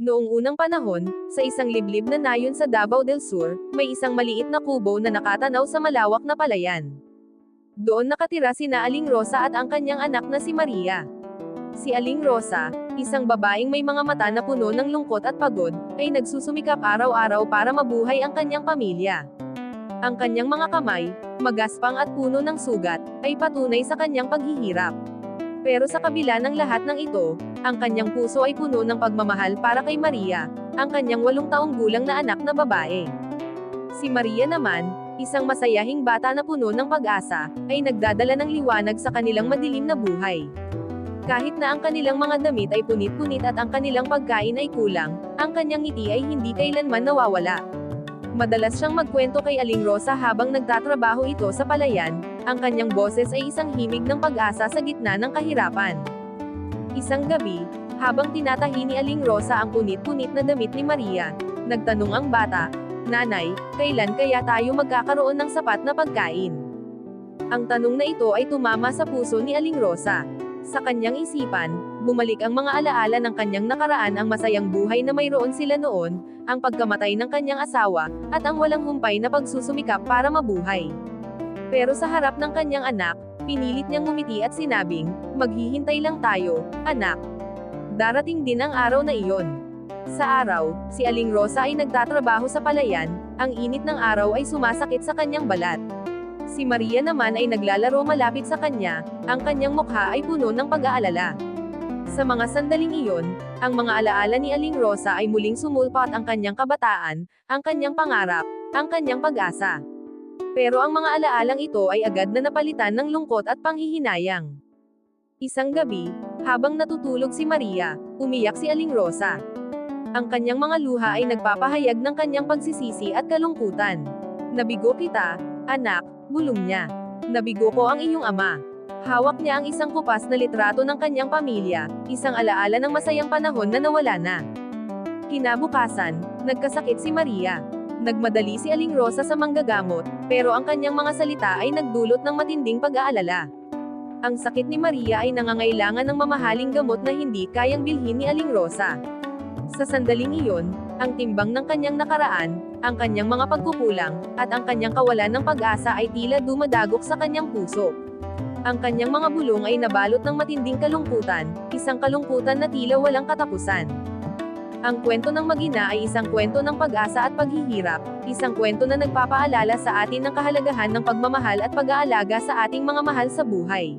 Noong unang panahon, sa isang liblib na nayon sa Davao del Sur, may isang maliit na kubo na nakatanaw sa malawak na palayan. Doon nakatira sina Aling Rosa at ang kanyang anak na si Maria. Si Aling Rosa, isang babaeng may mga mata na puno ng lungkot at pagod, ay nagsusumikap araw-araw para mabuhay ang kanyang pamilya. Ang kanyang mga kamay, magaspang at puno ng sugat, ay patunay sa kanyang paghihirap. Pero sa kabila ng lahat ng ito, ang kanyang puso ay puno ng pagmamahal para kay Maria, ang kanyang 8 taong gulang na anak na babae. Si Maria naman, isang masayahing bata na puno ng pag-asa, ay nagdadala ng liwanag sa kanilang madilim na buhay. Kahit na ang kanilang mga damit ay punit-punit at ang kanilang pagkain ay kulang, ang kanyang ngiti ay hindi kailanman nawawala. Madalas siyang magkwento kay Aling Rosa habang nagtatrabaho ito sa palayan, ang kanyang boses ay isang himig ng pag-asa sa gitna ng kahirapan. Isang gabi, habang tinatahi ni Aling Rosa ang punit-punit na damit ni Maria, nagtanong ang bata, "Nanay, kailan kaya tayo magkakaroon ng sapat na pagkain?" Ang tanong na ito ay tumama sa puso ni Aling Rosa. Sa kanyang isipan, bumalik ang mga alaala ng kanyang nakaraan, ang masayang buhay na mayroon sila noon, ang pagkamatay ng kanyang asawa, at ang walang humpay na pagsusumikap para mabuhay. Pero sa harap ng kanyang anak, pinilit niyang ngumiti at sinabing, "Maghihintay lang tayo, anak. Darating din ang araw na iyon." Sa araw, si Aling Rosa ay nagtatrabaho sa palayan, ang init ng araw ay sumasakit sa kanyang balat. Si Maria naman ay naglalaro malapit sa kanya, ang kanyang mukha ay puno ng pag-aalala. Sa mga sandaling iyon, ang mga alaala ni Aling Rosa ay muling sumulpat, ang kanyang kabataan, ang kanyang pangarap, ang kanyang pag-asa. Pero ang mga alaalang ito ay agad na napalitan ng lungkot at panghihinayang. Isang gabi, habang natutulog si Maria, umiyak si Aling Rosa. Ang kanyang mga luha ay nagpapahayag ng kanyang pagsisisi at kalungkutan. "Nabigo kita, anak," bulong niya. "Nabigo ko ang iyong ama." Hawak niya ang isang kupas na litrato ng kanyang pamilya, isang alaala ng masayang panahon na nawala na. Kinabukasan, nagkasakit si Maria. Nagmadali si Aling Rosa sa manggagamot, pero ang kanyang mga salita ay nagdulot ng matinding pag-aalala. Ang sakit ni Maria ay nangangailangan ng mamahaling gamot na hindi kayang bilhin ni Aling Rosa. Sa sandaling iyon, ang timbang ng kanyang nakaraan, ang kanyang mga pagkukulang, at ang kanyang kawalan ng pag-asa ay tila dumadagok sa kanyang puso. Ang kanyang mga bulong ay nabalot ng matinding kalungkutan, isang kalungkutan na tila walang katapusan. Ang kwento ng mag-ina ay isang kwento ng pag-asa at paghihirap, isang kwento na nagpapaalala sa atin ng kahalagahan ng pagmamahal at pag-aalaga sa ating mga mahal sa buhay.